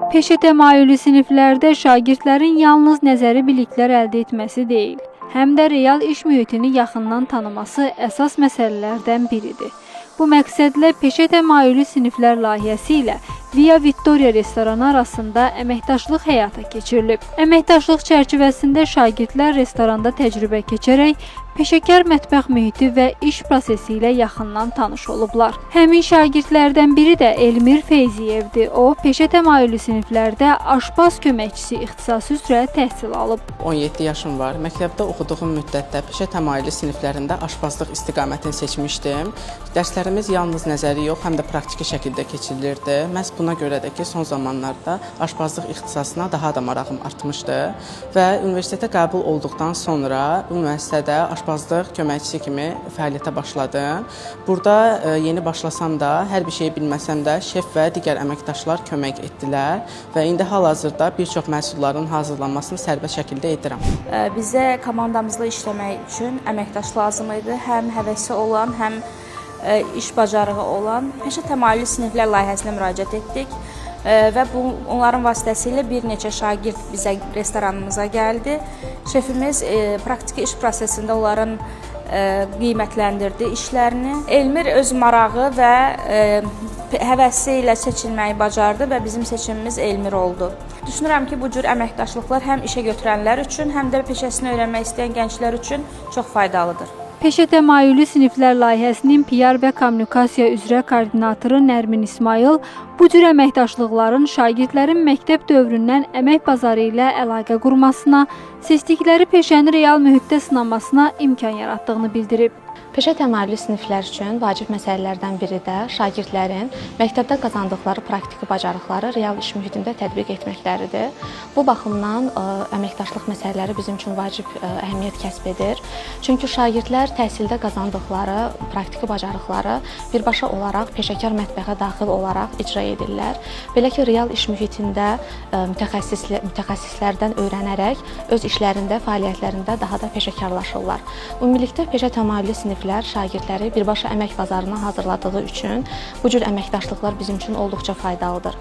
Peşə təmayüllü siniflərdə şagirdlərin yalnız nəzəri biliklər əldə etməsi deyil, həm də real iş mühitini yaxından tanıması əsas məsələlərdən biridir. Bu məqsədlə peşə təmayüllü siniflər layihəsi ilə Via Vittoria restoranı arasında əməkdaşlıq həyata keçirilib. Əməkdaşlıq çərçivəsində şagirdlər restoranda təcrübə keçərək peşəkar mətbəx mühiti və iş prosesi ilə yaxından tanış olublar. Həmin şagirdlərdən biri də Elmir Feyziyevdir. O, peşə təmayüllü siniflərdə aşpaz köməkçisi ixtisası üzrə təhsil alıb. 17 yaşım var. Məktəbdə oxuduğum müddətdə peşə təmayüllü siniflərində aşpazlıq istiqamətini seçmişdim. Dərslərimiz yalnız nəzəri yox, həm də praktiki şəkildə keçirilirdi. Məhz buna görə də ki, son zamanlarda aşpazlıq ixtisasına daha da marağım artmışdı və universitetə qəbul olduqdan sonra bu müəssisədə aşpazlıq köməkçisi kimi fəaliyyətə başladım. Burada yeni başlasam da, hər bir şeyi bilməsəm də şef və digər əməkdaşlar kömək etdilər və indi hal-hazırda bir çox məhsulların hazırlanmasını sərbəst şəkildə edirəm. Bizə komandamızla işləmək üçün əməkdaş lazım idi. Həm həvəsi olan, həm iş bacarığı olan peşə təmayüllü siniflər layihəsinə müraciət etdik və onların vasitəsilə bir neçə şagird bizə restoranımıza gəldi. Şefimiz praktiki iş prosesində onların qiymətləndirdi işlərini. Elmir öz marağı və həvəsi ilə seçilməyi bacardı və bizim seçimimiz Elmir oldu. Düşünürəm ki, bu cür əməkdaşlıqlar həm işə götürənlər üçün, həm də peşəsini öyrənmək istəyən gənclər üçün çox faydalıdır. Peşə təmayüllü siniflər layihəsinin PR və kommunikasiya üzrə koordinatoru Nərmin İsmayıl bu cür əməkdaşlıqların şagirdlərin məktəb dövründən əmək bazarı ilə əlaqə qurmasına, seçdikləri peşəni real mühitdə sınamasına imkan yaratdığını bildirib. Peşə təmayüllü siniflər üçün vacib məsələlərdən biri də şagirdlərin məktəbdə qazandıqları praktiki bacarıqları real iş mühitində tətbiq etməkləridir. Bu baxımdan əməkdaşlıq məsələləri bizim üçün vacib əhəmiyyət kəsb edir. Çünki şagirdlər təhsildə qazandıqları praktiki bacarıqları birbaşa olaraq peşəkar mətbəxə daxil olaraq icra edirlər. Belə ki, real iş mühitində mütəxəssislərdən öyrənərək öz işlərində, fəaliyyətlərində daha da peşəkarlaşırlar. Ümumilikdə peşə təmayüllü siniflər şagirdləri birbaşa əmək bazarına hazırladığı üçün bu cür əməkdaşlıqlar bizim üçün olduqca faydalıdır.